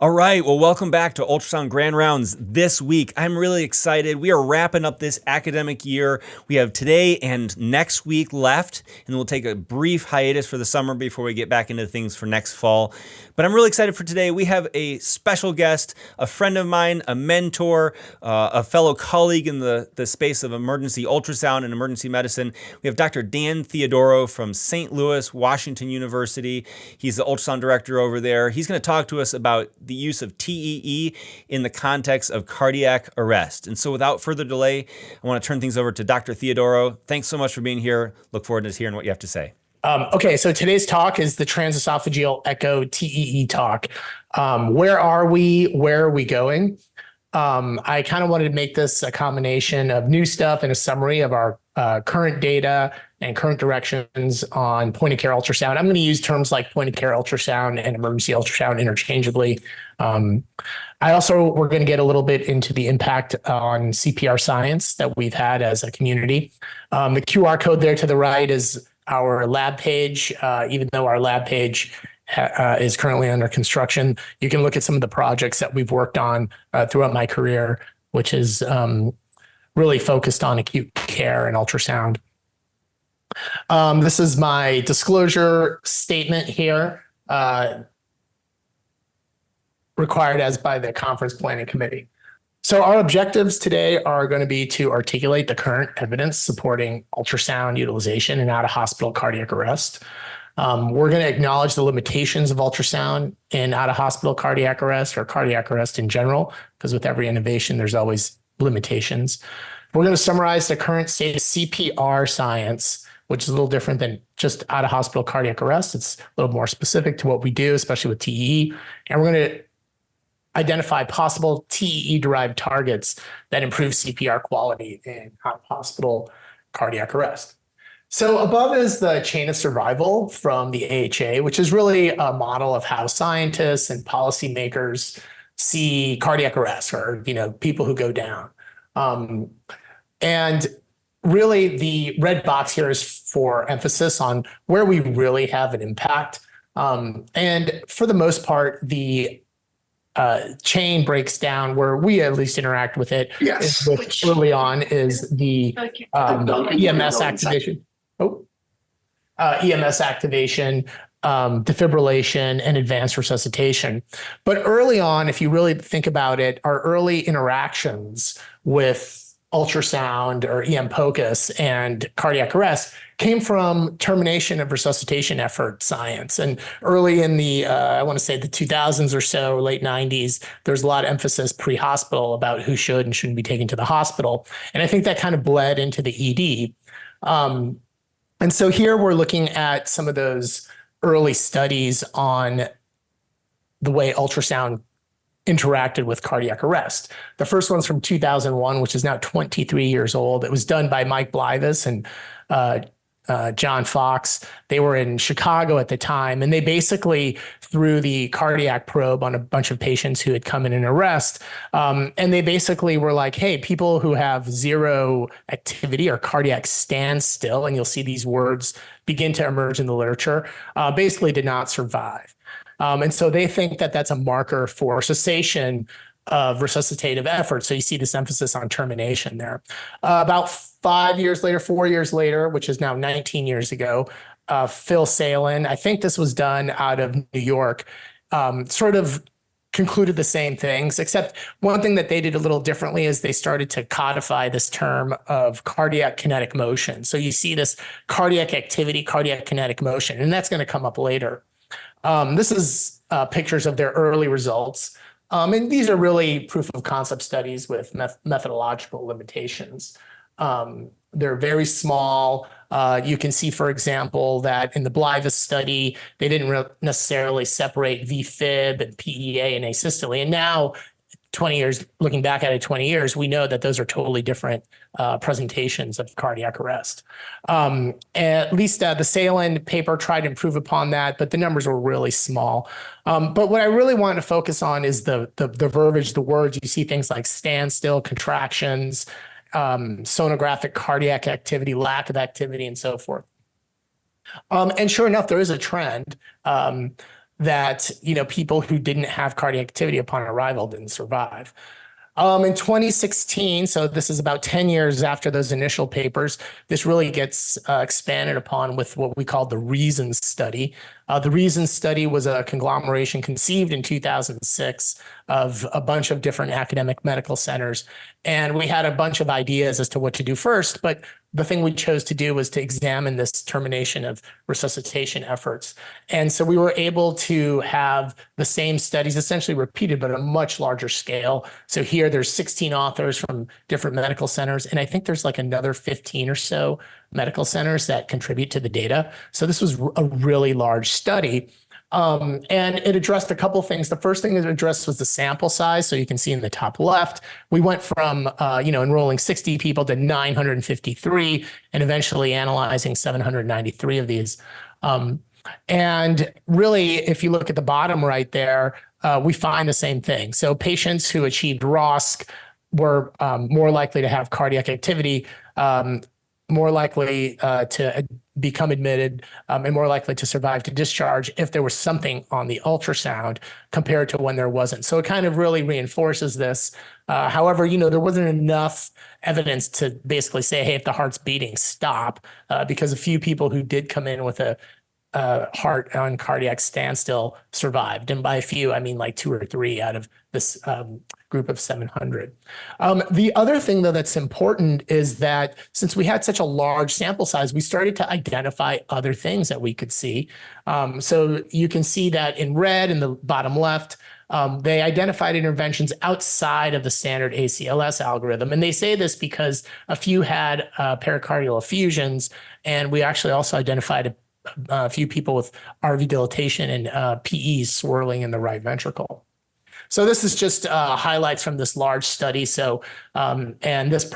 All right. Well, welcome back to Ultrasound Grand Rounds this week. I'm really excited. We are wrapping up this academic year. We have today and next week left, and we'll take a brief hiatus for the summer before we get back into things for next fall. But I'm really excited for today. We have a special guest, a friend of mine, a mentor, a fellow colleague in the space of emergency ultrasound and emergency medicine. We have Dr. Dan Theodoro from St. Louis, Washington University. He's the ultrasound director over there. He's going to talk to us about the use of TEE in the context of cardiac arrest. And so without further delay, I want to turn things over to Dr. Theodoro. Thanks so much for being here. Look forward to hearing what you have to say. Okay, so today's talk is the tranesophageal echo TEE talk. Where are we? Where are we going? I kind of wanted to make this a combination of new stuff and a summary of our current data and current directions on point-of-care ultrasound. I'm going to use terms like point-of-care ultrasound and emergency ultrasound interchangeably. We're going to get a little bit into the impact on CPR science that we've had as a community. The QR code there to the right is our lab page. Even though our lab page is currently under construction, you can look at some of the projects that we've worked on throughout my career, which is really focused on acute care and ultrasound. This is my disclosure statement here, required as by the conference planning committee. So our objectives today are going to be to articulate the current evidence supporting ultrasound utilization in out-of-hospital cardiac arrest. We're going to acknowledge the limitations of ultrasound in out-of-hospital cardiac arrest or cardiac arrest in general, because with every innovation, there's always limitations. We're going to summarize the current state of CPR science, which is a little different than just out-of-hospital cardiac arrest. It's a little more specific to what we do, especially with TEE. And we're going to identify possible TEE-derived targets that improve CPR quality in hospital cardiac arrest. So above is the chain of survival from the AHA, which is really a model of how scientists and policymakers see cardiac arrest, or people who go down. And really, the red box here is for emphasis on where we really have an impact. And for the most part, the chain breaks down where we at least interact with it. Yes. Early on is the EMS activation. EMS activation, defibrillation, and advanced resuscitation. But early on, if you really think about it, our early interactions with ultrasound or EM POCUS and cardiac arrest came from termination of resuscitation effort science. And early in the, I want to say the 2000s or so, late 90s, there's a lot of emphasis pre-hospital about who should and shouldn't be taken to the hospital. And I think that kind of bled into the ED. And so here we're looking at some of those early studies on the way ultrasound interacted with cardiac arrest. The first one's from 2001, which is now 23 years old. It was done by Mike Blivis and John Fox. They were in Chicago at the time, and they basically threw the cardiac probe on a bunch of patients who had come in an arrest. And they basically were like, hey, people who have zero activity or cardiac standstill, and you'll see these words begin to emerge in the literature, basically did not survive. And so they think that that's a marker for cessation of resuscitative effort. So you see this emphasis on termination there. About 4 years later, which is now 19 years ago, Phil Salin, I think this was done out of New York, sort of concluded the same things, except one thing that they did a little differently is they started to codify this term of cardiac kinetic motion. So you see this cardiac activity, cardiac kinetic motion, and that's going to come up later. This is pictures of their early results. And these are really proof of concept studies with methodological limitations. They're very small. You can see, for example, that in the Blivis study, they didn't necessarily separate VFib and PEA and asystole. And now, 20 years, looking back at it 20 years, we know that those are totally different presentations of cardiac arrest. At least the Salin paper tried to improve upon that, but the numbers were really small. But what I really wanted to focus on is the verbiage, the words. You see things like standstill, contractions, sonographic cardiac activity, lack of activity, and so forth. And sure enough, there is a trend. that, people who didn't have cardiac activity upon arrival didn't survive. In 2016, so this is about 10 years after those initial papers, this really gets expanded upon with what we call the REASON study. The REASON study was a conglomeration conceived in 2006 of a bunch of different academic medical centers. And we had a bunch of ideas as to what to do first, but the thing we chose to do was to examine this termination of resuscitation efforts. And so we were able to have the same studies essentially repeated, but at a much larger scale. So here there's 16 authors from different medical centers, and I think there's like another 15 or so medical centers that contribute to the data. So this was a really large study. And it addressed a couple of things. The first thing it addressed was the sample size. So you can see in the top left, we went from, enrolling 60 people to 953 and eventually analyzing 793 of these. And really, if you look at the bottom right there, we find the same thing. So patients who achieved ROSC were more likely to have cardiac activity, more likely to become admitted, and more likely to survive to discharge if there was something on the ultrasound compared to when there wasn't. So it kind of really reinforces this. However, there wasn't enough evidence to basically say, hey, if the heart's beating, stop, because a few people who did come in with a heart on cardiac standstill survived. And by a few, I mean like 2 or 3 out of this group of 700. The other thing, though, that's important is that since we had such a large sample size, we started to identify other things that we could see. So you can see that in red in the bottom left, they identified interventions outside of the standard ACLS algorithm. And they say this because a few had pericardial effusions, and we actually also identified a few people with RV dilatation and PE swirling in the right ventricle. So this is just highlights from this large study. So, and this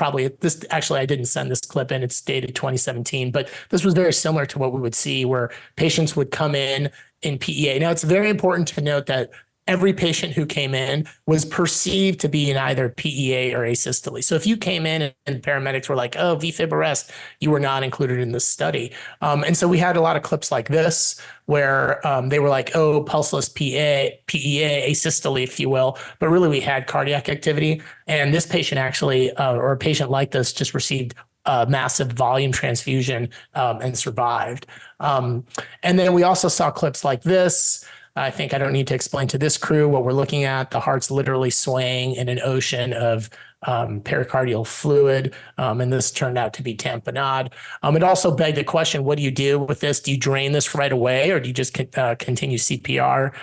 actually, I didn't send this clip in, it's dated 2017, but this was very similar to what we would see where patients would come in PEA. Now, it's very important to note that every patient who came in was perceived to be in either PEA or asystole. So if you came in and paramedics were like, oh, VFib arrest, you were not included in this study. And so we had a lot of clips like this where they were like, oh, pulseless PEA, asystole, if you will. But really we had cardiac activity. And this patient actually, or a patient like this, just received massive volume transfusion and survived. And then we also saw clips like this. I think I don't need to explain to this crew what we're looking at. The heart's literally swaying in an ocean of pericardial fluid, and this turned out to be tamponade. It also begged the question, what do you do with this? Do you drain this right away, or do you just continue CPR?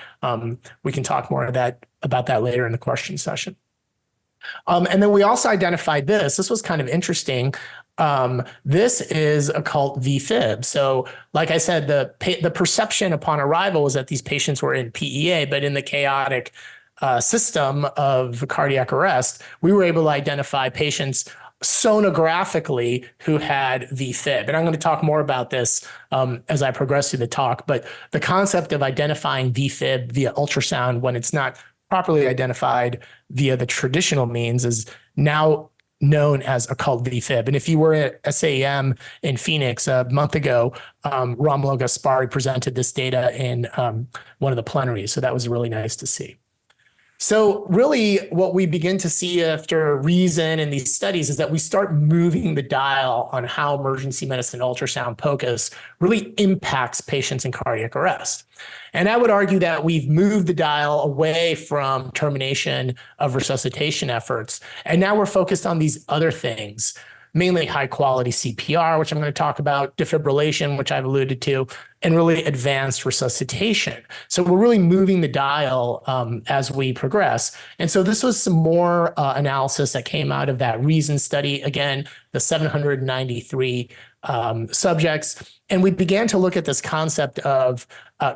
We can talk more about that later in the question session. And then we also identified this. This was kind of interesting. This is occult VFib. So like I said, the perception upon arrival was that these patients were in PEA, but in the chaotic system of cardiac arrest, we were able to identify patients sonographically who had VFib. And I'm going to talk more about this as I progress through the talk, but the concept of identifying VFib via ultrasound when it's not properly identified via the traditional means is now known as occult VFib. And if you were at SAEM in Phoenix a month ago, Romulo Gaspari presented this data in one of the plenaries. So that was really nice to see. So really what we begin to see after REASON and these studies is that we start moving the dial on how emergency medicine ultrasound POCUS really impacts patients in cardiac arrest. And I would argue that we've moved the dial away from termination of resuscitation efforts. And now we're focused on these other things, mainly high quality CPR, which I'm going to talk about, defibrillation, which I've alluded to, and really advanced resuscitation. So we're really moving the dial as we progress. And so this was some more analysis that came out of that REASON study. Again, the 793 subjects. And we began to look at this concept of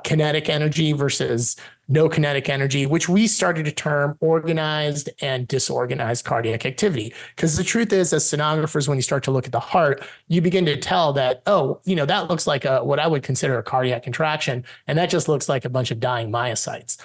kinetic energy versus no kinetic energy, which we started to term organized and disorganized cardiac activity. Because the truth is, as sonographers, when you start to look at the heart, you begin to tell that, oh, that looks like what I would consider a cardiac contraction. And that just looks like a bunch of dying myocytes.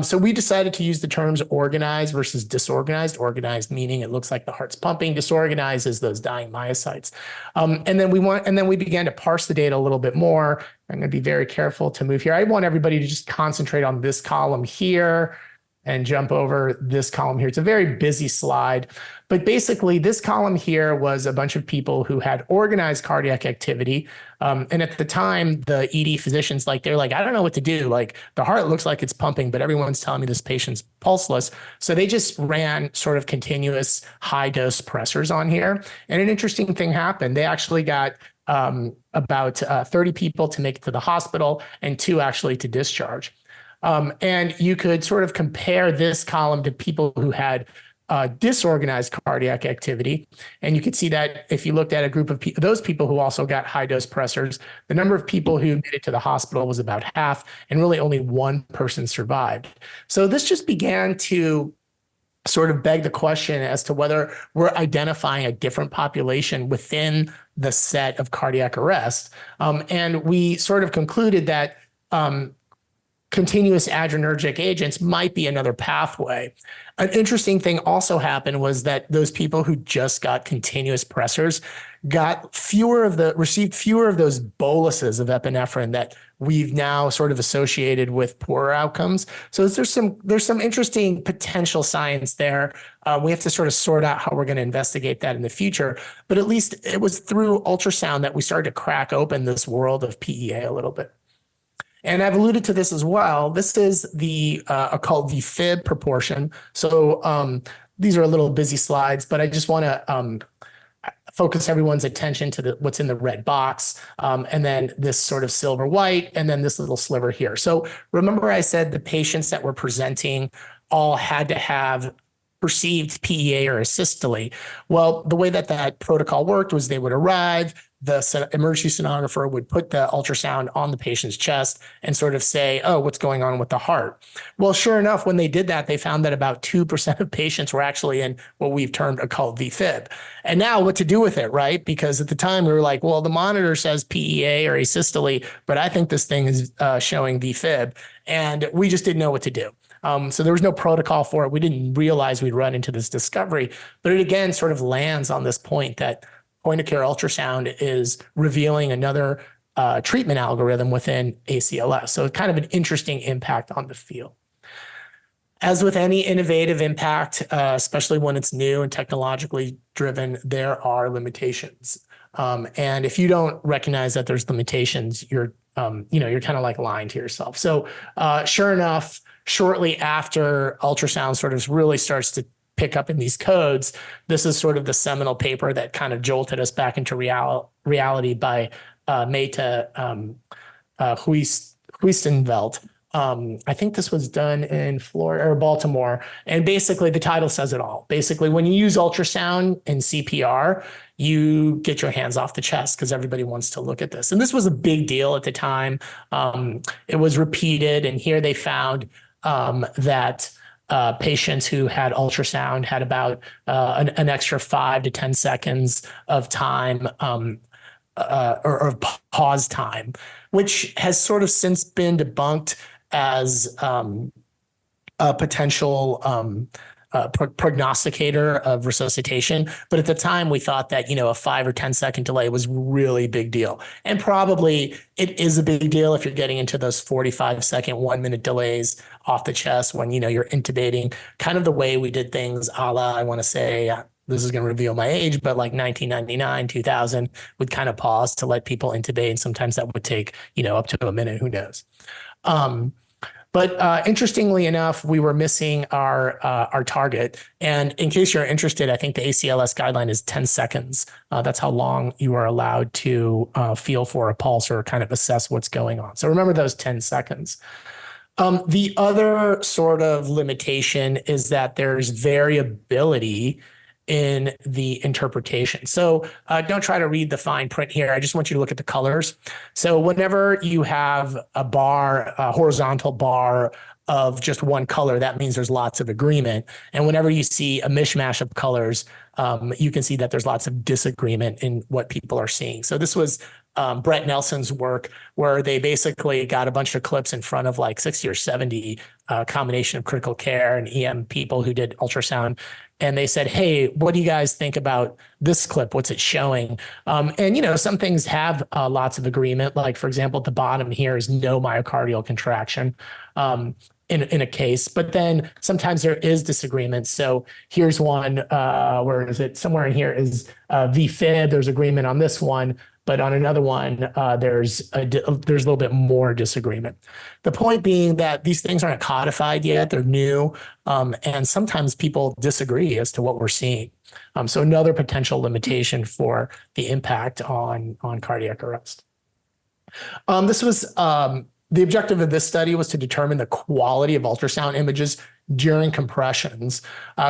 So we decided to use the terms organized versus disorganized. Organized meaning it looks like the heart's pumping. Disorganized is those dying myocytes. And then we began to parse the data a little bit more. I'm going to be very careful to move here. I want everybody to just concentrate on this column here and jump over this column here. It's a very busy slide, but basically this column here was a bunch of people who had organized cardiac activity. And at the time, the ED physicians, they're like, I don't know what to do. Like the heart looks like it's pumping, but everyone's telling me this patient's pulseless. So they just ran sort of continuous high dose pressors on here. And an interesting thing happened. They actually got about 30 people to make it to the hospital and 2 actually to discharge. And you could sort of compare this column to people who had disorganized cardiac activity. And you could see that if you looked at a group of those people who also got high dose pressors, the number of people who made it to the hospital was about half, and really only 1 person survived. So this just began to sort of beg the question as to whether we're identifying a different population within the set of cardiac arrest. And we sort of concluded that continuous adrenergic agents might be another pathway. An interesting thing also happened was that those people who just got continuous pressors received fewer of those boluses of epinephrine that we've now sort of associated with poorer outcomes. So there's some interesting potential science there. We have to sort of sort out how we're going to investigate that in the future. But at least it was through ultrasound that we started to crack open this world of PEA a little bit. And I've alluded to this as well. This is the called the Fib proportion. So these are a little busy slides, but I just want to focus everyone's attention to what's in the red box, and then this sort of silver white, and then this little sliver here. So remember I said the patients that were presenting all had to have perceived PEA or asystole. Well, the way that protocol worked was they would arrive, the emergency sonographer would put the ultrasound on the patient's chest and sort of say, oh, what's going on with the heart? Well, sure enough, when they did that, they found that about 2% of patients were actually in what we've termed called VFib. And now what to do with it, right? Because at the time we were like, well, the monitor says PEA or asystole, but I think this thing is showing VFib. And we just didn't know what to do. So there was no protocol for it. We didn't realize we'd run into this discovery, but it again sort of lands on this point that point of care ultrasound is revealing another treatment algorithm within ACLS. So kind of an interesting impact on the field. As with any innovative impact, especially when it's new and technologically driven, there are limitations. And if you don't recognize that there's limitations, you're kind of like lying to yourself. So sure enough, shortly after ultrasound sort of really starts to pick up in these codes, this is sort of the seminal paper that kind of jolted us back into reality by Meta Huistenveld. I think this was done in Florida or Baltimore. And basically the title says it all. Basically, when you use ultrasound in CPR, you get your hands off the chest because everybody wants to look at this. And this was a big deal at the time. It was repeated. And here they found that patients who had ultrasound had about an extra 5 to 10 seconds of time or pause time, which has sort of since been debunked as a potential prognosticator of resuscitation. But at the time, we thought that, a 5 or 10 second delay was really big deal. And probably it is a big deal if you're getting into those 45-second, 1-minute delays off the chest when, you're intubating, kind of the way we did things a la, I want to say, this is going to reveal my age, but like 1999, 2000 would kind of pause to let people intubate. And sometimes that would take, up to a minute, who knows? But interestingly enough, we were missing our target. And in case you're interested, I think the ACLS guideline is 10 seconds. That's how long you are allowed to feel for a pulse or kind of assess what's going on. So remember those 10 seconds. The other sort of limitation is that there's variability in the interpretation. So don't try to read the fine print here. I just want you to look at the colors. So whenever you have a horizontal bar of just one color, that means there's lots of agreement. And whenever you see a mishmash of colors, you can see that there's lots of disagreement in what people are seeing. So this was Brett Nelson's work, where they basically got a bunch of clips in front of like 60 or 70 combination of critical care and EM people who did ultrasound. And they said, hey, what do you guys think about this clip? What's it showing? And, some things have lots of agreement. Like, for example, at the bottom here is no myocardial contraction. In a case, but then sometimes there is disagreement. So here's one, where is it? Somewhere in here is VFib. There's agreement on this one, but on another one, there's a little bit more disagreement. The point being that these things aren't codified yet; they're new, and sometimes people disagree as to what we're seeing. So another potential limitation for the impact on cardiac arrest. This was the objective of this study was to determine the quality of ultrasound images during compressions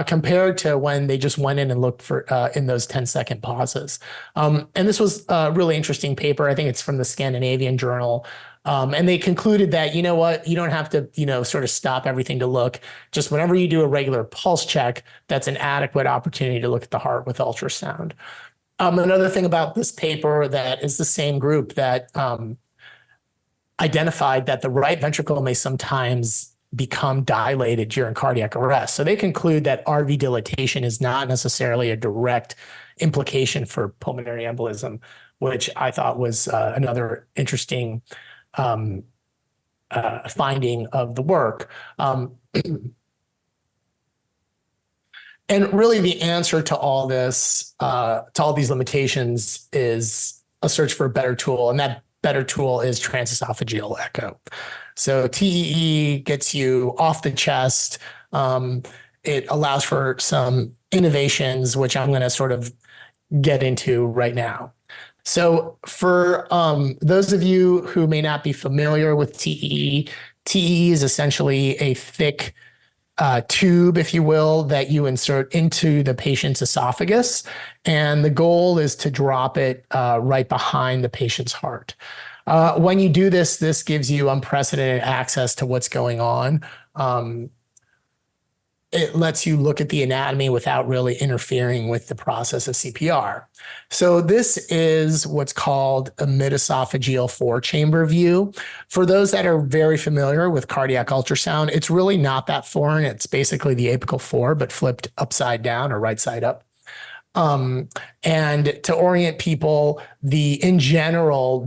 compared to when they just went in and looked for in those 10-second pauses. And this was a really interesting paper. I think it's from the Scandinavian Journal. And they concluded that, you know what, you don't have to, sort of stop everything to look. Just whenever you do a regular pulse check, that's an adequate opportunity to look at the heart with ultrasound. Another thing about this paper that is the same group that identified that the right ventricle may sometimes become dilated during cardiac arrest. So they conclude that RV dilatation is not necessarily a direct implication for pulmonary embolism, which I thought was another interesting finding of the work. And really the answer to all this, to all these limitations, is a search for a better tool. And that better tool is tranesophageal echo. So TEE gets you off the chest. It allows for some innovations, which I'm going to sort of get into right now. So for those of you who may not be familiar with TEE, TEE is essentially a thick tube, if you will, that you insert into the patient's esophagus. And the goal is to drop it right behind the patient's heart. When you do this, this gives you unprecedented access to what's going on. It lets you look at the anatomy without really interfering with the process of CPR. So this is what's called a mid-esophageal four-chamber view. For those that are very familiar with cardiac ultrasound, it's really not that foreign. It's basically the apical four, but flipped upside down or right side up. And to orient people, in general,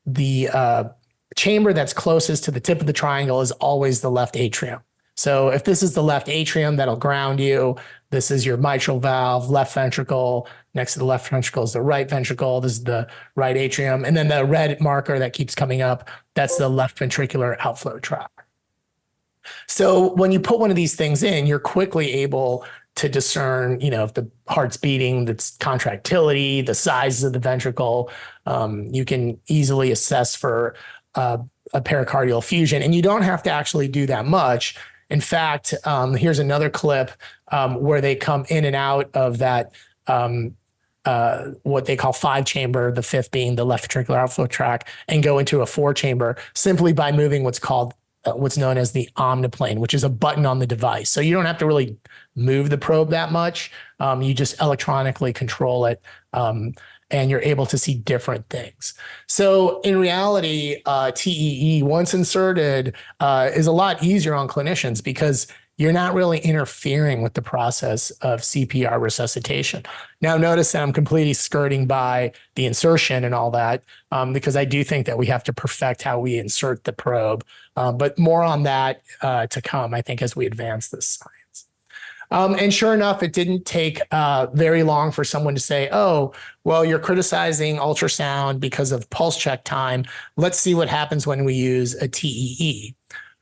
the chamber that's closest to the tip of the triangle is always the left atrium. So if this is the left atrium, that'll ground you. This is your mitral valve, left ventricle. Next to the left ventricle is the right ventricle. This is the right atrium. And then the red marker that keeps coming up, that's the left ventricular outflow tract. So when you put one of these things in, you're quickly able to discern, if the heart's beating, the contractility, the size of the ventricle. You can easily assess for a pericardial effusion, and you don't have to actually do that much. In fact, here's another clip where they come in and out of that, what they call five-chamber, the fifth being the left ventricular outflow tract, and go into a four-chamber simply by moving what's known as the omniplane, which is a button on the device. So you don't have to really move the probe that much. You just electronically control it, and you're able to see different things. So in reality, TEE, once inserted, is a lot easier on clinicians because you're not really interfering with the process of CPR resuscitation. Now, notice that I'm completely skirting by the insertion and all that, because I do think that we have to perfect how we insert the probe. But more on that to come, I think, as we advance this science. And sure enough, it didn't take very long for someone to say, oh, well, you're criticizing ultrasound because of pulse check time. Let's see what happens when we use a TEE.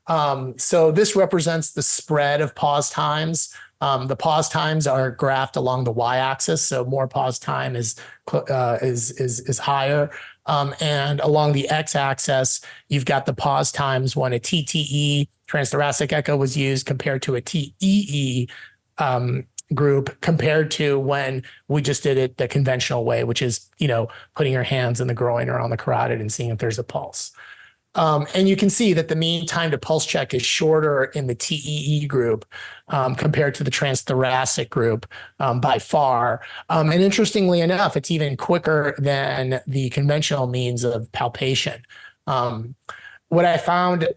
So this represents the spread of pause times. The pause times are graphed along the y-axis, so more pause time is higher. And along the x-axis, you've got the pause times when a TTE, transthoracic echo, was used compared to a TEE group compared to when we just did it the conventional way, which is, putting your hands in the groin or on the carotid and seeing if there's a pulse. And you can see that the mean time to pulse check is shorter in the TEE group compared to the transthoracic group by far. And interestingly enough, it's even quicker than the conventional means of palpation. What I found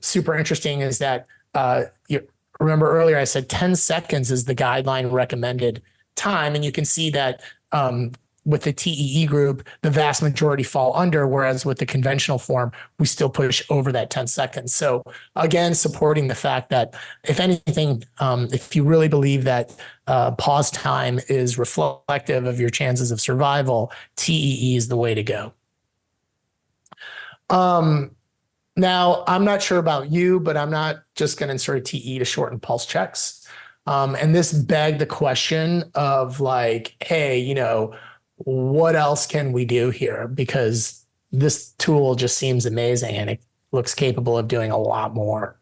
super interesting is that you remember earlier I said 10 seconds is the guideline recommended time, and you can see that with the TEE group, the vast majority fall under, whereas with the conventional form, we still push over that 10 seconds. So again, supporting the fact that if anything, if you really believe that pause time is reflective of your chances of survival, TEE is the way to go. Now, I'm not sure about you, but I'm not just going to insert a TE to shorten pulse checks. And this begged the question of like, hey, you know, what else can we do here? Because this tool just seems amazing and it looks capable of doing a lot more.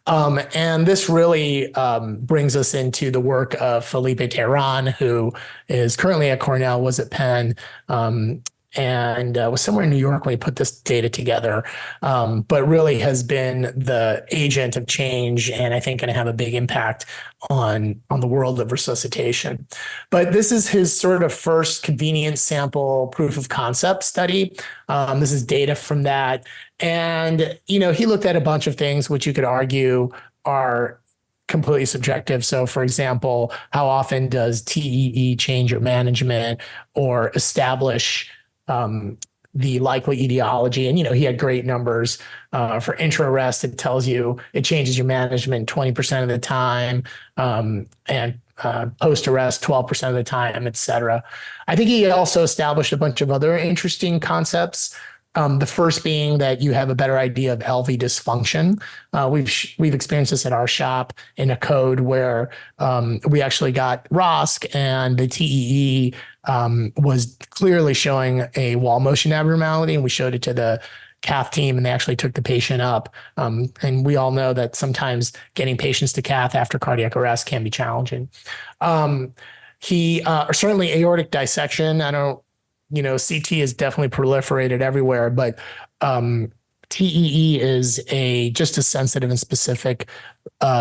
And this really brings us into the work of Felipe Tehran, who is currently at Cornell, was at Penn, and was somewhere in New York when he put this data together, but really has been the agent of change and I think going to have a big impact on the world of resuscitation. But this is his sort of first convenience sample proof of concept study. This is data from that. And, you know, he looked at a bunch of things which you could argue are completely subjective. So, for example, how often does TEE change your management or establish the likely etiology? And, you know, he had great numbers for intra-arrest. It tells you it changes your management 20% of the time, and post-arrest 12% of the time, et cetera. I think he also established a bunch of other interesting concepts. The first being that you have a better idea of LV dysfunction. We've experienced this at our shop in a code where we actually got ROSC and the TEE was clearly showing a wall motion abnormality, and we showed it to the cath team and they actually took the patient up. And we all know that sometimes getting patients to cath after cardiac arrest can be challenging. Certainly aortic dissection. I don't, you know, CT is definitely proliferated everywhere, but TEE is just a sensitive and specific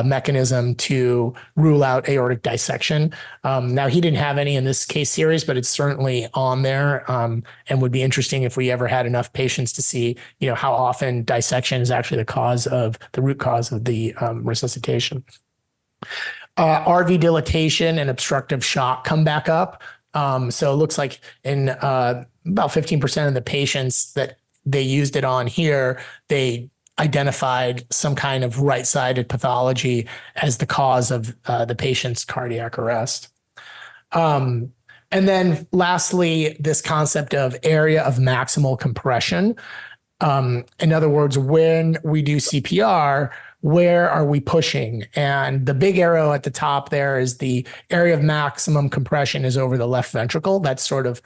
mechanism to rule out aortic dissection. Now, he didn't have any in this case series, but it's certainly on there, and would be interesting if we ever had enough patients to see, you know, how often dissection is actually the root cause of the resuscitation. RV dilatation and obstructive shock come back up. So it looks like in about 15% of the patients that they used it on here, they identified some kind of right-sided pathology as the cause of the patient's cardiac arrest. And then lastly, this concept of area of maximal compression. In other words, when we do CPR, where are we pushing? And the big arrow at the top there is the area of maximum compression is over the left ventricle. That's sort of,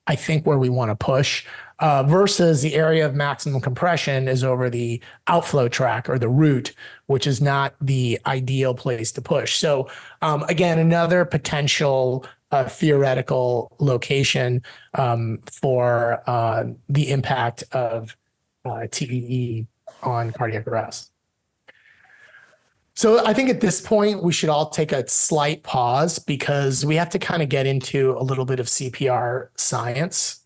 I think, where we want to push, versus the area of maximum compression is over the outflow tract or the root, which is not the ideal place to push. So again, another potential theoretical location for the impact of TEE on cardiac arrest. So I think at this point, we should all take a slight pause because we have to kind of get into a little bit of CPR science.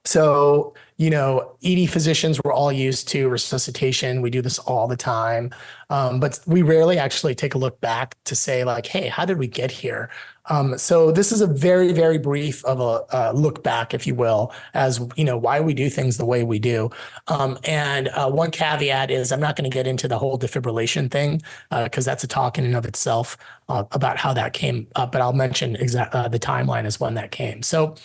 So, you know, ED physicians, we're all used to resuscitation. We do this all the time. But we rarely actually take a look back to say like, hey, how did we get here? So this is a very, very brief of a look back, if you will, as, you know, why we do things the way we do. And one caveat is I'm not going to get into the whole defibrillation thing because that's a talk in and of itself about how that came up, but I'll mention the timeline as when that came. So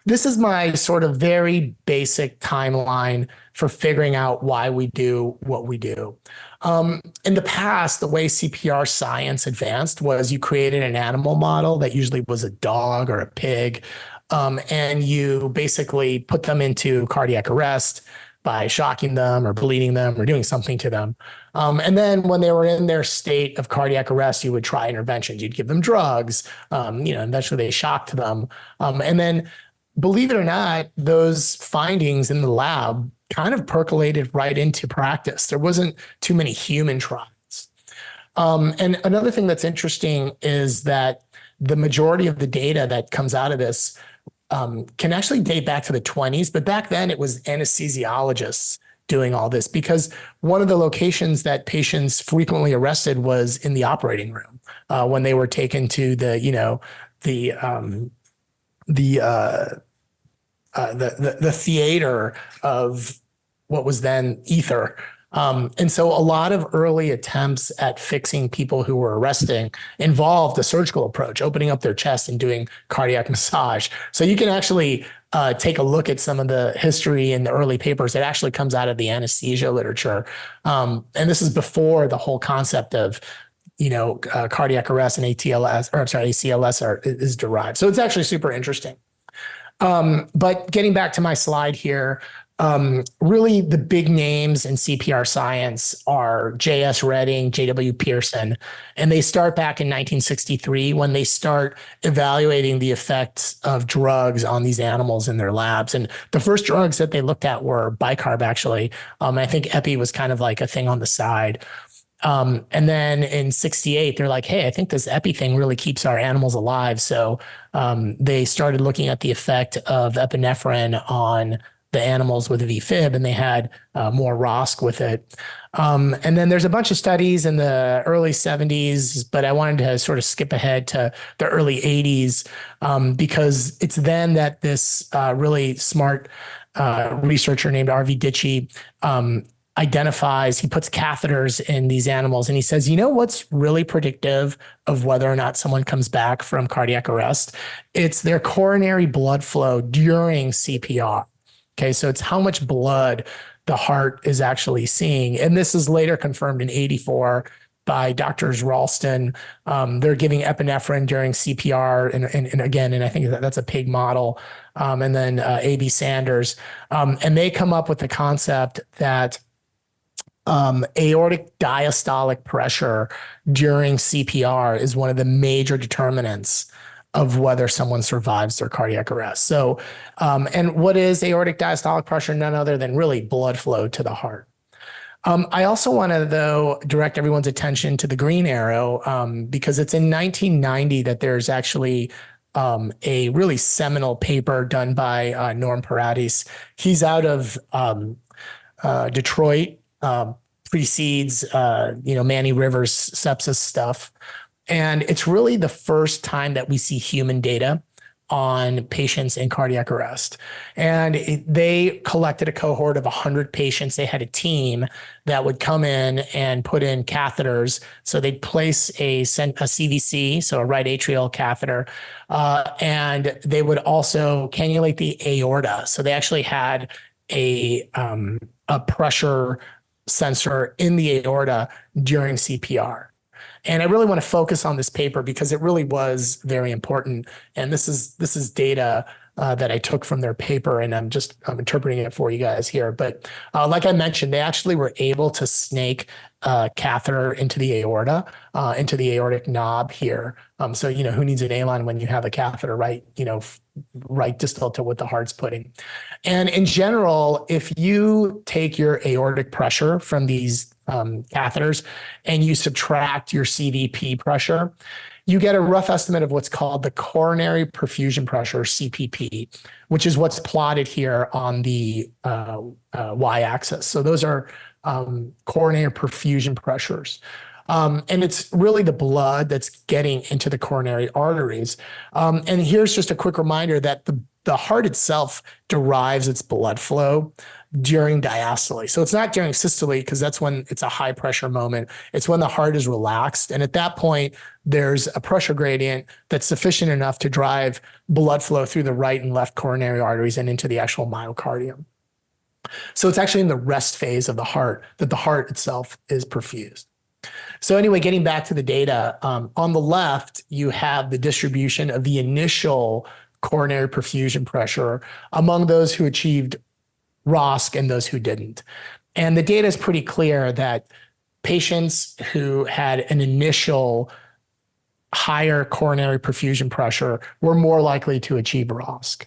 this is my sort of very basic timeline for figuring out why we do what we do. In the past, the way CPR science advanced was you created an animal model that usually was a dog or a pig, and you basically put them into cardiac arrest by shocking them or bleeding them or doing something to them. And then when they were in their state of cardiac arrest, you would try interventions. You'd give them drugs, you know, eventually they shocked them. And then believe it or not, those findings in the lab kind of percolated right into practice. There wasn't too many human trials. And another thing that's interesting is that the majority of the data that comes out of this can actually date back to the 20s, but back then it was anesthesiologists doing all this, because one of the locations that patients frequently arrested was in the operating room when they were taken to the, the the theater of what was then ether. And so a lot of early attempts at fixing people who were arresting involved a surgical approach, opening up their chest and doing cardiac massage. So you can actually take a look at some of the history in the early papers. It actually comes out of the anesthesia literature. And this is before the whole concept of cardiac arrest and ACLS is derived. So it's actually super interesting. But getting back to my slide here, really the big names in CPR science are J.S. Redding, J.W. Pearson, and they start back in 1963 when they start evaluating the effects of drugs on these animals in their labs. And the first drugs that they looked at were bicarb, actually. I think epi was kind of like a thing on the side. And then in 68, they're like, hey, I think this epi thing really keeps our animals alive. So they started looking at the effect of epinephrine on the animals with VFib, and they had more ROSC with it. And then there's a bunch of studies in the early 70s, but I wanted to sort of skip ahead to the early 80s because it's then that this really smart researcher named R.V. Ditchy he puts catheters in these animals, and he says, you know what's really predictive of whether or not someone comes back from cardiac arrest? It's their coronary blood flow during CPR. Okay, so it's how much blood the heart is actually seeing. And this is later confirmed in 84 by doctors Ralston. They're giving epinephrine during CPR. And I think that's a pig model. And then A.B. Sanders. And they come up with the concept that aortic diastolic pressure during CPR is one of the major determinants of whether someone survives their cardiac arrest. So, and what is aortic diastolic pressure? None other than really blood flow to the heart. I also want to, though, direct everyone's attention to the green arrow because it's in 1990 that there's actually a really seminal paper done by Norm Paradis. He's out of Detroit, precedes Manny Rivers' sepsis stuff. And it's really the first time that we see human data on patients in cardiac arrest. And they collected a cohort of 100 patients. They had a team that would come in and put in catheters. So they'd place a CVC, so a right atrial catheter, and they would also cannulate the aorta. So they actually had a pressure sensor in the aorta during CPR. And I really want to focus on this paper because it really was very important. And this is data that I took from their paper, and I'm interpreting it for you guys here. But like I mentioned, they actually were able to snake a catheter into the aorta, into the aortic knob here. So, who needs an A-line when you have a catheter right distal to what the heart's putting. And in general, if you take your aortic pressure from these catheters and you subtract your CVP pressure, you get a rough estimate of what's called the coronary perfusion pressure, CPP, which is what's plotted here on the y-axis. So those are coronary perfusion pressures. And it's really the blood that's getting into the coronary arteries. And here's just a quick reminder that the heart itself derives its blood flow during diastole. So it's not during systole because that's when it's a high pressure moment. It's when the heart is relaxed. And at that point, there's a pressure gradient that's sufficient enough to drive blood flow through the right and left coronary arteries and into the actual myocardium. So it's actually in the rest phase of the heart that the heart itself is perfused. So anyway, getting back to the data, on the left, you have the distribution of the initial coronary perfusion pressure among those who achieved ROSC and those who didn't. And the data is pretty clear that patients who had an initial higher coronary perfusion pressure were more likely to achieve ROSC.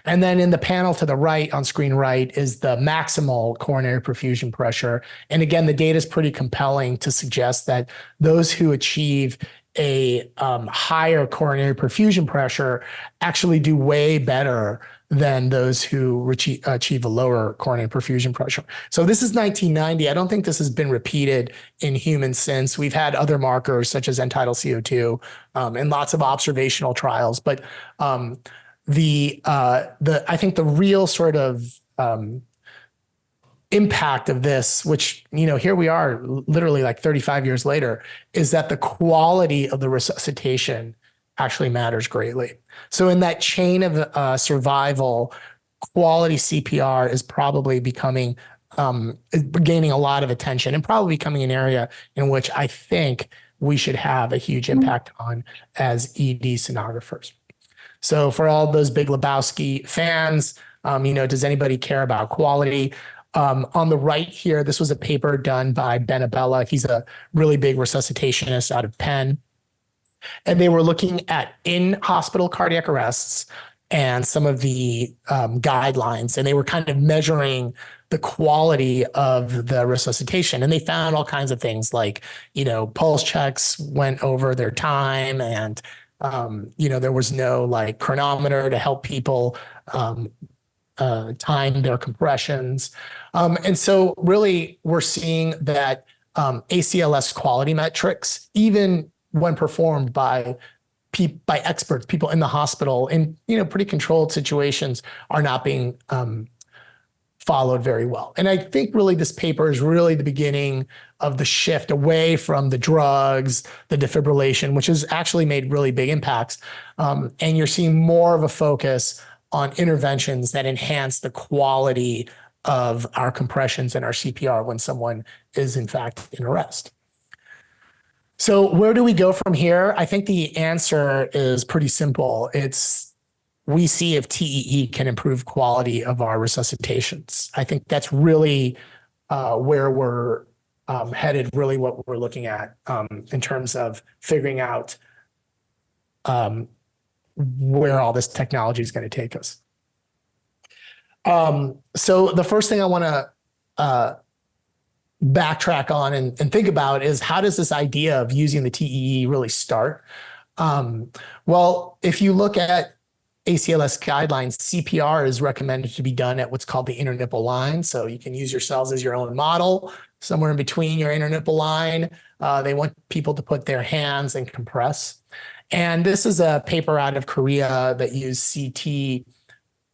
And then in the panel to the right, on screen right, is the maximal coronary perfusion pressure. And again, the data is pretty compelling to suggest that those who achieve a higher coronary perfusion pressure actually do way better than those who achieve a lower coronary perfusion pressure. So this is 1990. I don't think this has been repeated in humans since. We've had other markers such as end-tidal CO2 and lots of observational trials. But I think the real sort of impact of this, which, here we are literally like 35 years later, is that the quality of the resuscitation actually matters greatly. So in that chain of survival, quality CPR is probably becoming, gaining a lot of attention and probably becoming an area in which I think we should have a huge impact on as ED sonographers. So for all those Big Lebowski fans, does anybody care about quality? On the right here, this was a paper done by Ben Abella. He's a really big resuscitationist out of Penn. And they were looking at in-hospital cardiac arrests and some of the guidelines, and they were kind of measuring the quality of the resuscitation. And they found all kinds of things like, pulse checks went over their time, and, there was no like chronometer to help people time their compressions. And so really we're seeing that ACLS quality metrics, even when performed by experts, people in the hospital in pretty controlled situations, are not being followed very well. And I think really this paper is really the beginning of the shift away from the drugs, the defibrillation, which has actually made really big impacts. And you're seeing more of a focus on interventions that enhance the quality of our compressions and our CPR when someone is in fact in arrest. So where do we go from here? I think the answer is pretty simple. We see if TEE can improve quality of our resuscitations. I think that's really where we're headed, really what we're looking at in terms of figuring out where all this technology is going to take us. So the first thing I want to backtrack on and think about is, how does this idea of using the TEE really start? Well, if you look at ACLS guidelines, CPR is recommended to be done at what's called the inner nipple line. So you can use yourselves as your own model. Somewhere in between your inner nipple line, they want people to put their hands and compress. And this is a paper out of Korea that used CT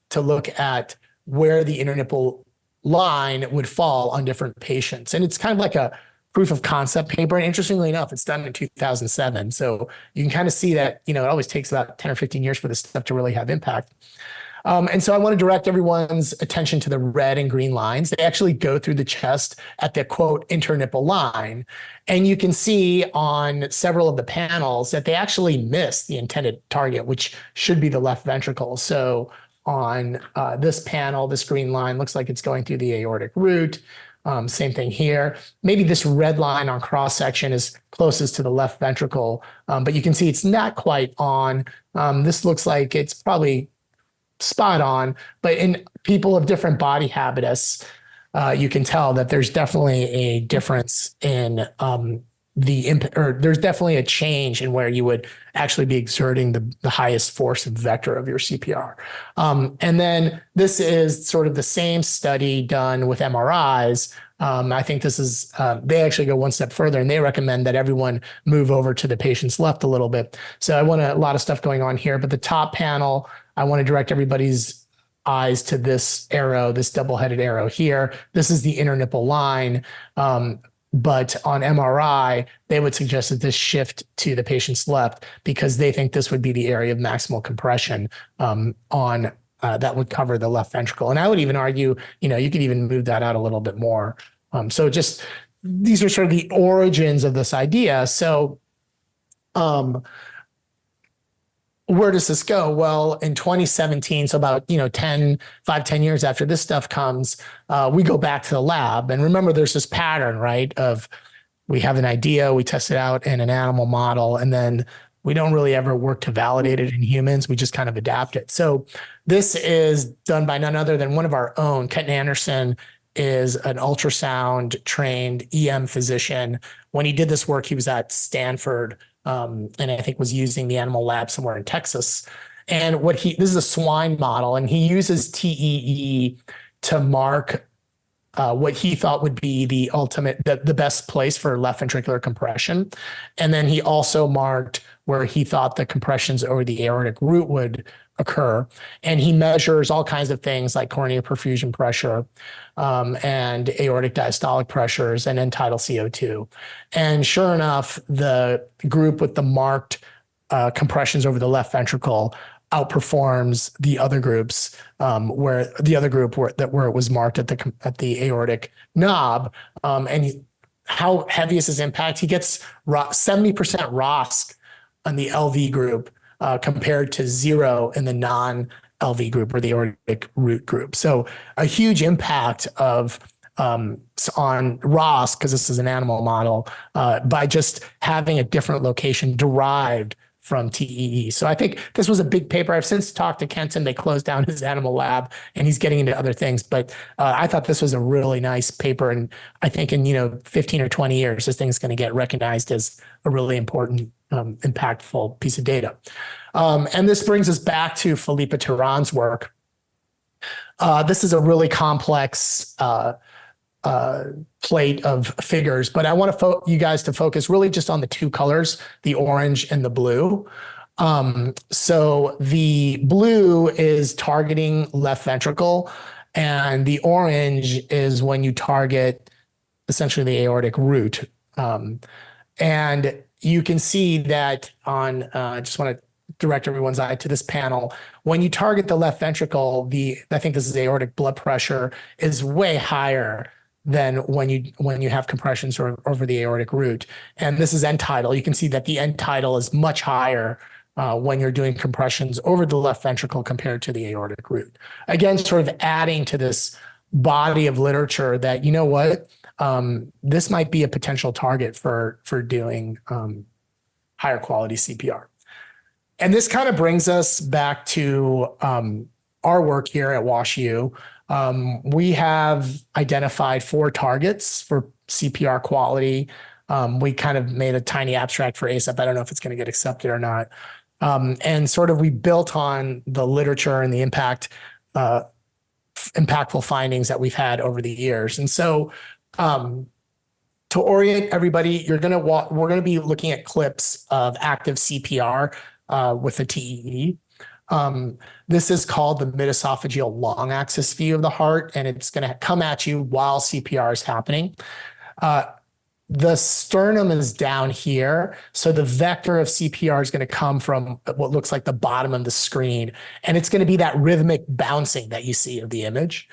to look at where the inner nipple line would fall on different patients. And it's kind of like a proof of concept paper. And interestingly enough, it's done in 2007. So you can kind of see that, it always takes about 10 or 15 years for this stuff to really have impact. And so I want to direct everyone's attention to the red and green lines. They actually go through the chest at the quote internipple line. And you can see on several of the panels that they actually miss the intended target, which should be the left ventricle. So on this panel, this green line looks like it's going through the aortic root. Same thing here. Maybe this red line on cross section is closest to the left ventricle, but you can see it's not quite on. This looks like it's probably spot on, but in people of different body habitus, you can tell that there's definitely a difference in there's definitely a change in where you would actually be exerting the highest force and vector of your CPR. And then this is sort of the same study done with MRIs. I think this is, they actually go one step further, and they recommend that everyone move over to the patient's left a little bit. So I want a lot of stuff going on here, but the top panel, I want to direct everybody's eyes to this arrow, this double-headed arrow here. This is the inner nipple line. But on MRI, they would suggest that this shift to the patient's left because they think this would be the area of maximal compression that would cover the left ventricle. And I would even argue, you could even move that out a little bit more. So just these are sort of the origins of this idea. So where does this go? Well, in 2017, so about 10 years after this stuff comes, we go back to the lab. And remember, there's this pattern, right, of we have an idea, we test it out in an animal model, and then We don't really ever work to validate it in humans. We just kind of adapt it. So this is done by none other than one of our own. Kenton Anderson is an ultrasound trained EM physician. When he did this work, he was at Stanford, and I think was using the animal lab somewhere in Texas. And this is a swine model, and he uses TEE to mark what he thought would be the best place for left ventricular compression. And then he also marked where he thought the compressions over the aortic root would occur. And he measures all kinds of things like coronary perfusion pressure, and aortic diastolic pressures and end tidal CO2. And sure enough, the group with the marked compressions over the left ventricle outperforms the other groups, where it was marked at the aortic knob. How heavy is his impact? He gets 70% ROSC on the LV group, compared to 0 in the non-LV group or the aortic root group. So a huge impact of on ROSC, because this is an animal model, by just having a different location derived from TEE. So I think this was a big paper. I've since talked to Kenton. They closed down his animal lab and he's getting into other things. But I thought this was a really nice paper. And I think in 15 or 20 years, this thing's going to get recognized as a really important, impactful piece of data. And this brings us back to Philippe Theron's work. This is a really complex plate of figures, but I want you guys to focus really just on the two colors, the orange and the blue. So the blue is targeting left ventricle, and the orange is when you target essentially the aortic root. And you can see that on, just want to direct everyone's eye to this panel. When you target the left ventricle, I think this is aortic blood pressure is way higher than when you have compressions over the aortic root. And this is end tidal. You can see that the end tidal is much higher when you're doing compressions over the left ventricle compared to the aortic root. Again, sort of adding to this body of literature that, this might be a potential target for doing higher quality CPR. And this kind of brings us back to our work here at WashU. We have identified 4 targets for CPR quality. We kind of made a tiny abstract for ASAP. I don't know if it's going to get accepted or not. And sort of we built on the literature and the impactful findings that we've had over the years. And so to orient everybody, we're going to be looking at clips of active CPR with a TEE. This is called the mid-esophageal long axis view of the heart, and it's going to come at you while CPR is happening. The sternum is down here, so the vector of CPR is going to come from what looks like the bottom of the screen, and it's going to be that rhythmic bouncing that you see of the image.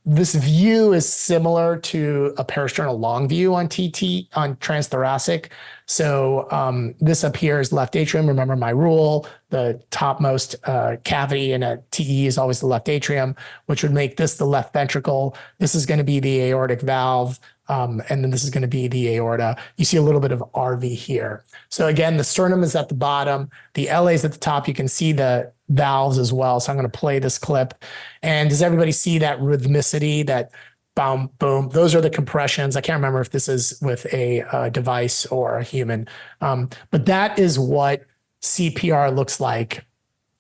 This view is similar to a peristernal long view on TT, on transthoracic. So this up here is left atrium. Remember my rule, the topmost cavity in a TE is always the left atrium, which would make this the left ventricle. This is going to be the aortic valve. And then this is going to be the aorta. You see a little bit of RV here. So again, the sternum is at the bottom. The LA is at the top. You can see the valves as well. So I'm going to play this clip. And does everybody see that rhythmicity, that boom, boom? Those are the compressions. I can't remember if this is with a device or a human. But that is what CPR looks like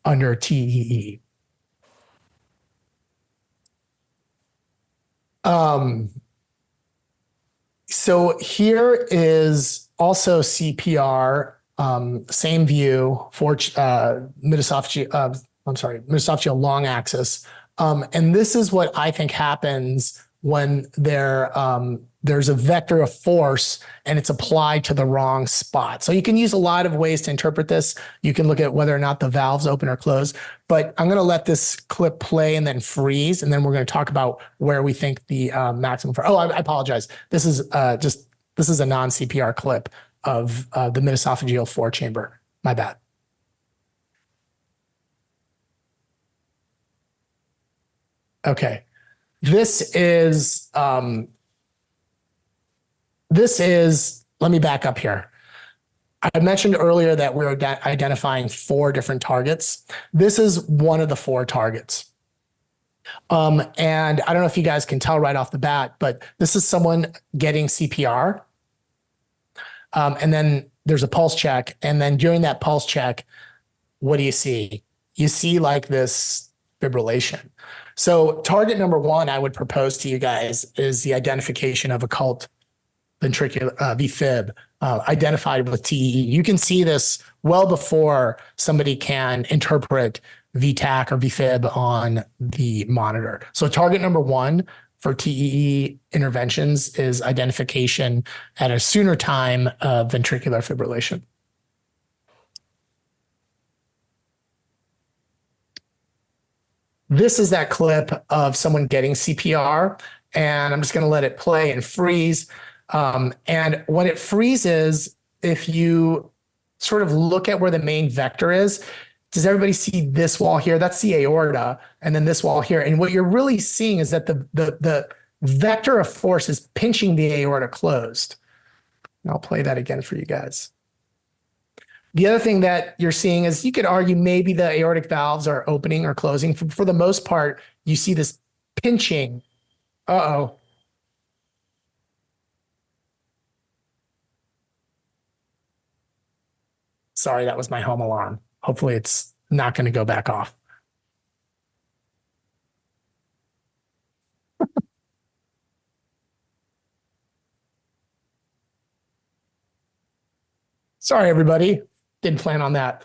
under TEE. So here is also CPR, same view for mid-esophageal long axis. And this is what I think happens when there's a vector of force and it's applied to the wrong spot. So you can use a lot of ways to interpret this. You can look at whether or not the valves open or close, but I'm going to let this clip play and then freeze. And then we're going to talk about where we think the maximum for, I apologize. This is a non-CPR clip of the mid-esophageal 4-chamber. My bad. Okay. This is, let me back up here. I mentioned earlier that we're identifying 4 different targets. This is one of the 4 targets. And I don't know if you guys can tell right off the bat, but this is someone getting CPR. And then there's a pulse check. And then during that pulse check, what do you see? You see like this fibrillation. So target number 1 I would propose to you guys is the identification of occult ventricular VFib identified with TEE. You can see this well before somebody can interpret VTAC or VFib on the monitor. So target number 1 for TEE interventions is identification at a sooner time of ventricular fibrillation. This is that clip of someone getting CPR, and I'm just going to let it play and freeze. And when it freezes, if you sort of look at where the main vector is, does everybody see this wall here? That's the aorta, and then this wall here. And what you're really seeing is that the vector of force is pinching the aorta closed. And I'll play that again for you guys. The other thing that you're seeing is you could argue maybe the aortic valves are opening or closing. For the most part, you see this pinching. Uh-oh. Sorry, that was my home alarm. Hopefully it's not going to go back off. Sorry, everybody. Didn't plan on that.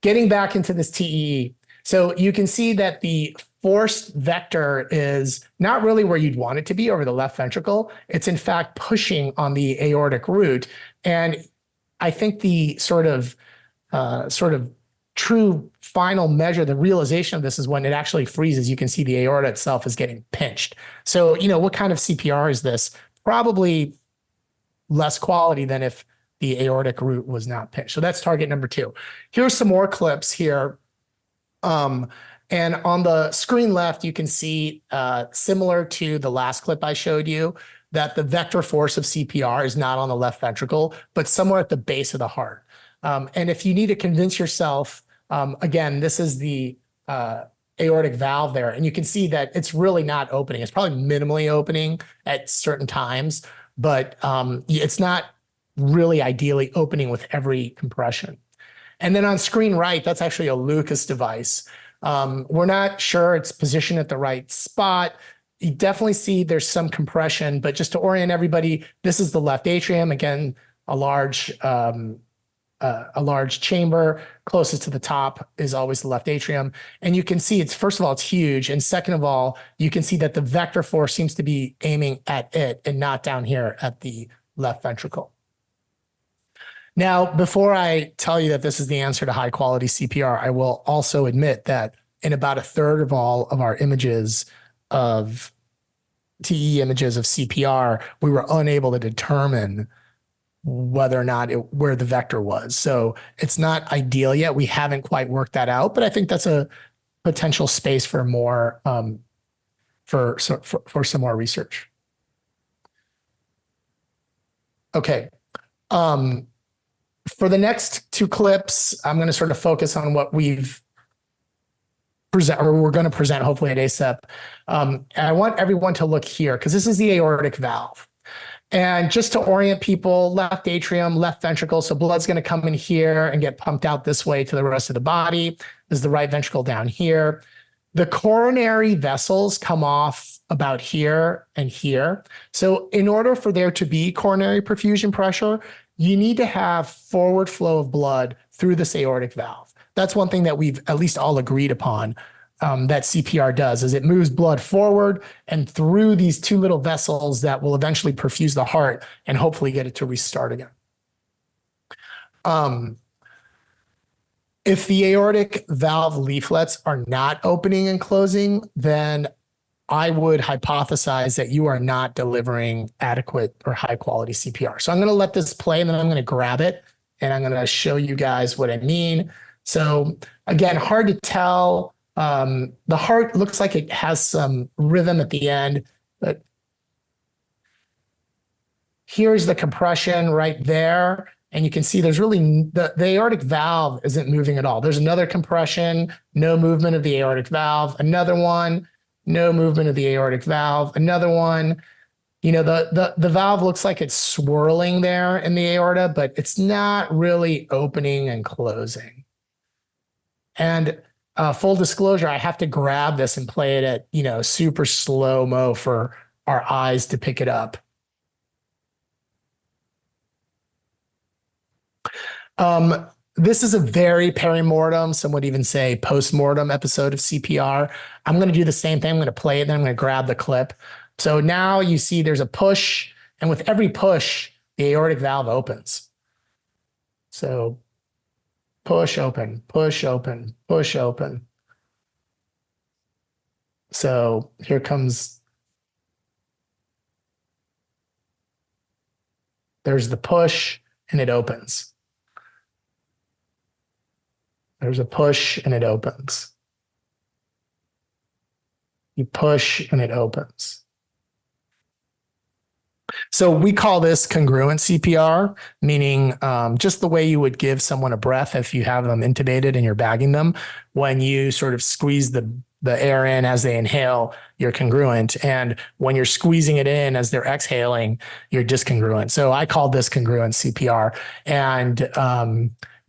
Getting back into this TEE. So you can see that the forced vector is not really where you'd want it to be over the left ventricle. It's in fact pushing on the aortic root. And I think the sort of true final measure, the realization of this is when it actually freezes. You can see the aorta itself is getting pinched. So, what kind of CPR is this? Probably less quality than if the aortic root was not pinched. So that's target number 2. Here's some more clips here. And on the screen left, you can see, similar to the last clip I showed you, that the vector force of CPR is not on the left ventricle, but somewhere at the base of the heart. And if you need to convince yourself, again, this is the aortic valve there, and you can see that it's really not opening. It's probably minimally opening at certain times, but it's not really ideally opening with every compression. And then on screen right, that's actually a Lucas device. We're not sure it's positioned at the right spot. You definitely see there's some compression, but just to orient everybody, this is the left atrium. Again, a large chamber. Closest to the top is always the left atrium. And you can see first of all, it's huge. And second of all, you can see that the vector force seems to be aiming at it and not down here at the left ventricle. Now, before I tell you that this is the answer to high quality CPR, I will also admit that in about a third of all of our images of TE images of CPR, we were unable to determine whether or not where the vector was. So it's not ideal yet. We haven't quite worked that out, but I think that's a potential space for more, for some more research. Okay. For the next 2 clips, I'm going to sort of focus on what we're going to present hopefully at ACEP. And I want everyone to look here because this is the aortic valve. And just to orient people, left atrium, left ventricle. So blood's going to come in here and get pumped out this way to the rest of the body. This is the right ventricle down here. The coronary vessels come off about here and here. So in order for there to be coronary perfusion pressure, you need to have forward flow of blood through this aortic valve. That's one thing that we've at least all agreed upon that CPR does, is it moves blood forward and through these 2 little vessels that will eventually perfuse the heart and hopefully get it to restart again. If the aortic valve leaflets are not opening and closing, then I would hypothesize that you are not delivering adequate or high quality CPR. So I'm going to let this play and then I'm going to grab it and I'm going to show you guys what I mean. So again, hard to tell. The heart looks like it has some rhythm at the end, but here's the compression right there. And you can see there's really the aortic valve isn't moving at all. There's another compression, no movement of the aortic valve, another one, no movement of the aortic valve, another one. The valve looks like it's swirling there in the aorta, but it's not really opening and closing. And full disclosure, I have to grab this and play it at, super slow-mo for our eyes to pick it up. This is a very perimortem, some would even say postmortem episode of CPR. I'm going to do the same thing. I'm going to play it, then I'm going to grab the clip. So now you see there's a push, and with every push, the aortic valve opens. So push, open, push, open, push, open. So here comes, there's the push, and it opens. There's a push and it opens. You push and it opens. So we call this congruent CPR, meaning just the way you would give someone a breath if you have them intubated and you're bagging them. When you sort of squeeze the air in as they inhale, you're congruent. And when you're squeezing it in as they're exhaling, you're discongruent. So I call this congruent CPR. And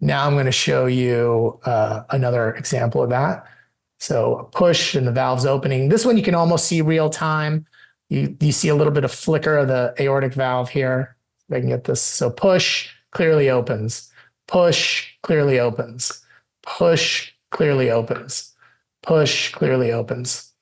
now I'm going to show you another example of that. So a push and the valve's opening. This one you can almost see real time. You see a little bit of flicker of the aortic valve here. If I can get this. So push, clearly opens. Push, clearly opens. Push, clearly opens. Push, clearly opens.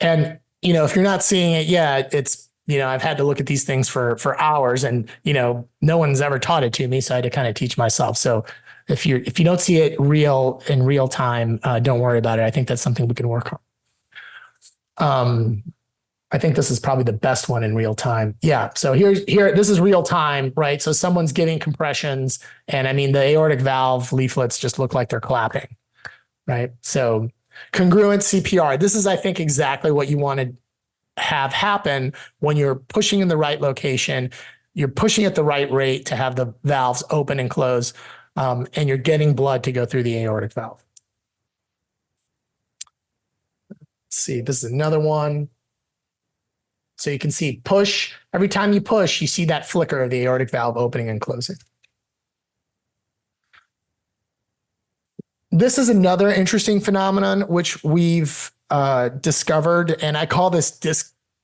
And, if you're not seeing it yet, it's, I've had to look at these things for hours, and, no one's ever taught it to me. So I had to kind of teach myself. So if you don't see it in real time, don't worry about it. I think that's something we can work on. I think this is probably the best one in real time. Yeah. So this is real time, right? So someone's getting compressions, and the aortic valve leaflets just look like they're clapping, right? So congruent CPR. This is, I think, exactly what you want to have happen when you're pushing in the right location. You're pushing at the right rate to have the valves open and close, and you're getting blood to go through the aortic valve. See, this is another one. So you can see push. Every time you push, you see that flicker of the aortic valve opening and closing. This is another interesting phenomenon which we've discovered, and I call this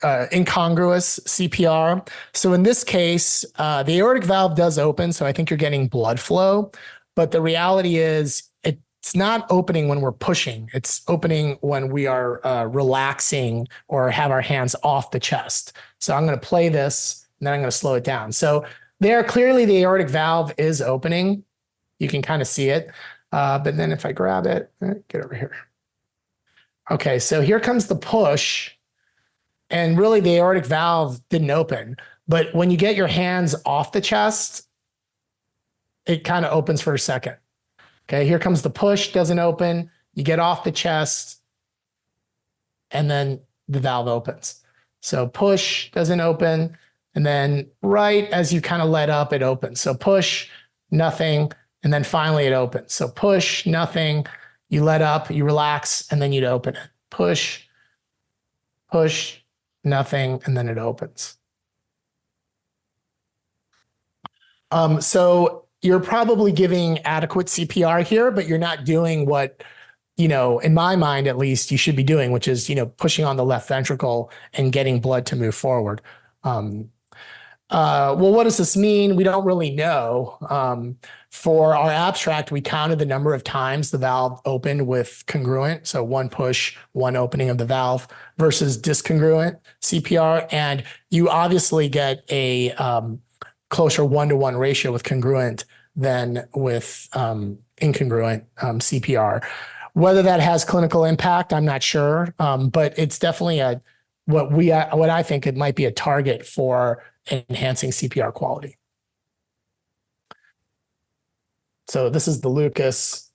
incongruous CPR. So in this case, the aortic valve does open, so I think you're getting blood flow, but the reality is it's not opening when we're pushing. It's opening when we are relaxing or have our hands off the chest. So I'm going to play this, and then I'm going to slow it down. So there, clearly the aortic valve is opening. You can kind of see it. But then if I grab it, get over here. Okay, so here comes the push. And really the aortic valve didn't open. But when you get your hands off the chest, it kind of opens for a second. Okay, here comes the push, doesn't open. You get off the chest, and then the valve opens. So push, doesn't open, and then right as you kind of let up, it opens. So push, nothing, and then finally it opens. So push, nothing, you let up, you relax, and then you'd open it. Push, push, nothing, and then it opens. So you're probably giving adequate CPR here, but you're not doing what, in my mind, at least, you should be doing, which is, pushing on the left ventricle and getting blood to move forward. Well, what does this mean? We don't really know. For our abstract, we counted the number of times the valve opened with congruent, so one push, one opening of the valve, versus discongruent CPR. And you obviously get a closer 1-to-1 ratio with congruent than with incongruent CPR. Whether that has clinical impact, I'm not sure, but it's definitely what I think it might be a target for enhancing CPR quality. So this is the Lucas,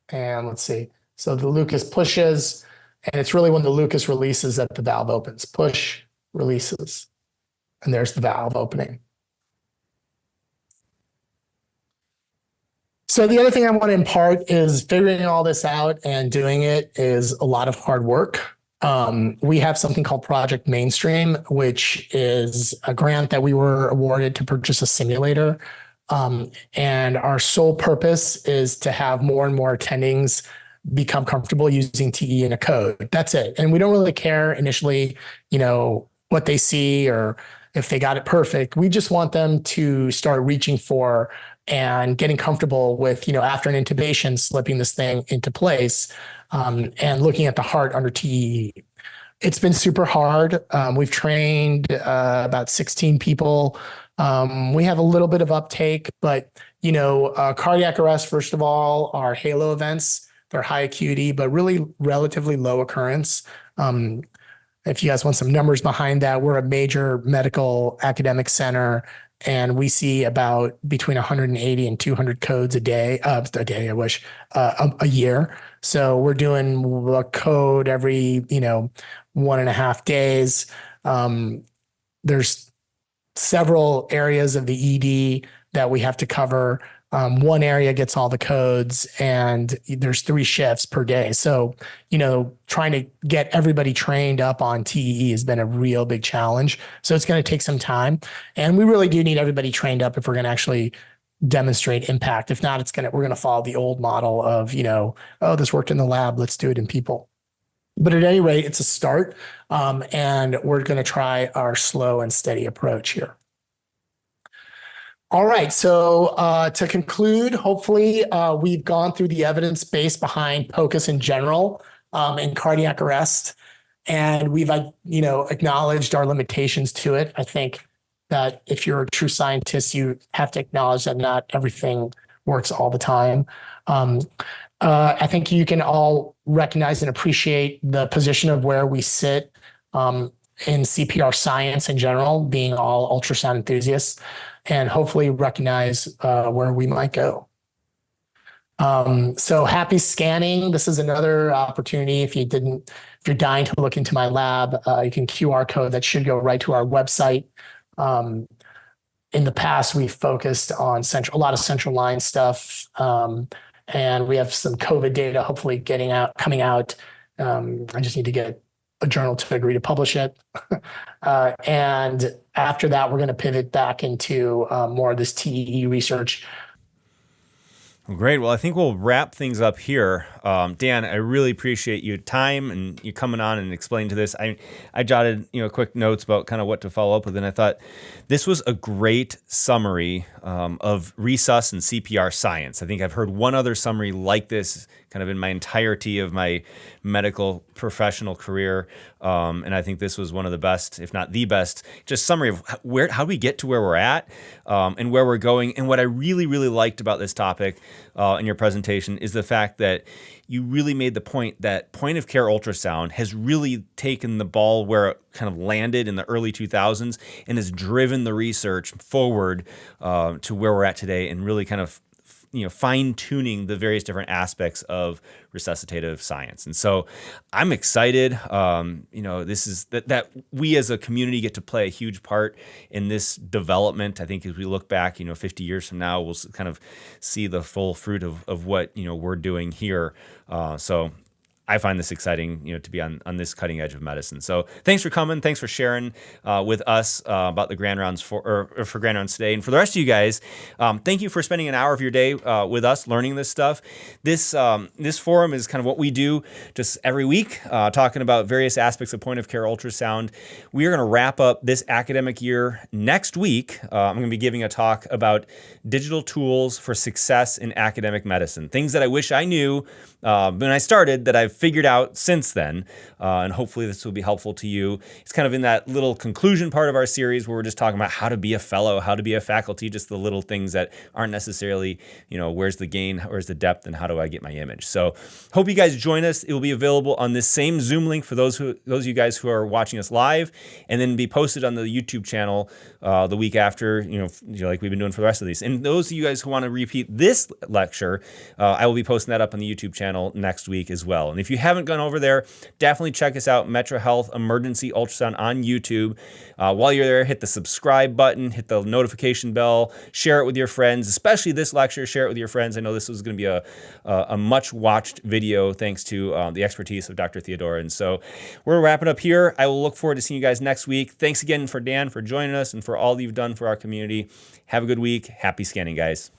and let's see. So the Lucas pushes, and it's really when the Lucas releases that the valve opens. Push, releases. And there's the valve opening. So the other thing I want to impart is figuring all this out and doing it is a lot of hard work. We have something called Project Mainstream, which is a grant that we were awarded to purchase a simulator. And our sole purpose is to have more and more attendings become comfortable using TE in a code. That's it. And we don't really care initially, what they see or if they got it perfect. We just want them to start reaching for and getting comfortable with, after an intubation, slipping this thing into place, and looking at the heart under TE. It's been super hard. We've trained about 16 people. We have a little bit of uptake, but cardiac arrest, first of all, are halo events. They're high acuity, but really relatively low occurrence. If you guys want some numbers behind that, we're a major medical academic center, and we see about between 180 and 200 codes a year. So we're doing a code every, 1.5 days. There's several areas of the ED that we have to cover. One area gets all the codes, and there's 3 shifts per day. So, trying to get everybody trained up on TEE has been a real big challenge. So it's going to take some time, and we really do need everybody trained up if we're going to actually demonstrate impact. If not, we're going to follow the old model of, this worked in the lab, let's do it in people. But at any rate, it's a start, and we're going to try our slow and steady approach here. All right. So to conclude, hopefully we've gone through the evidence base behind POCUS in general in cardiac arrest, and we've acknowledged our limitations to it. I think that if you're a true scientist, you have to acknowledge that not everything works all the time. I think you can all recognize and appreciate the position of where we sit in CPR science in general, being all ultrasound enthusiasts, and hopefully recognize where we might go. So happy scanning. This is another opportunity. If you're dying to look into my lab, you can QR code that should go right to our website. In the past, we've focused on a lot of central line stuff. And we have some COVID data hopefully coming out. I just need to get a journal to agree to publish it. And after that, we're going to pivot back into more of this TEE research. Well, great. Well, I think we'll wrap things up here. Dan, I really appreciate your time and you coming on and explaining to this. I jotted quick notes about kind of what to follow up with, and I thought this was a great summary of resus and CPR science. I think I've heard one other summary like this kind of in my entirety of my medical professional career. And I think this was one of the best, if not the best, just summary of how we get to where we're at and where we're going. And what I really, really liked about this topic in your presentation is the fact that you really made the point that point of care ultrasound has really taken the ball where it kind of landed in the early 2000s and has driven the research forward to where we're at today, and really kind of fine-tuning the various different aspects of resuscitative science. And so I'm excited. This is that we as a community get to play a huge part in this development. I think as we look back, 50 years from now, we'll kind of see the full fruit of what, we're doing here. So I find this exciting, to be on this cutting edge of medicine. So thanks for coming. Thanks for sharing with us about the Grand Rounds for Grand Rounds today. And for the rest of you guys, thank you for spending an hour of your day with us learning this stuff. This forum is kind of what we do just every week, talking about various aspects of point of care ultrasound. We are going to wrap up this academic year next week. I'm going to be giving a talk about digital tools for success in academic medicine, things that I wish I knew when I started that I've figured out since then, and hopefully this will be helpful to you. It's kind of in that little conclusion part of our series where we're just talking about how to be a fellow, how to be a faculty, just the little things that aren't necessarily, where's the gain, where's the depth, and how do I get my image. So hope you guys join us. It will be available on this same Zoom link for those of you guys who are watching us live, and then be posted on the YouTube channel the week after, like we've been doing for the rest of these. And those of you guys who want to repeat this lecture, I will be posting that up on the YouTube channel next week as well. And if if you haven't gone over there, definitely check us out, MetroHealth Emergency Ultrasound on YouTube. While you're there, hit the subscribe button, hit the notification bell, share it with your friends, especially this lecture, share it with your friends. I know this was going to be a much watched video thanks to the expertise of Dr. Theodoro. And so we're wrapping up here. I will look forward to seeing you guys next week. Thanks again for Dan for joining us and for all you've done for our community. Have a good week. Happy scanning, guys.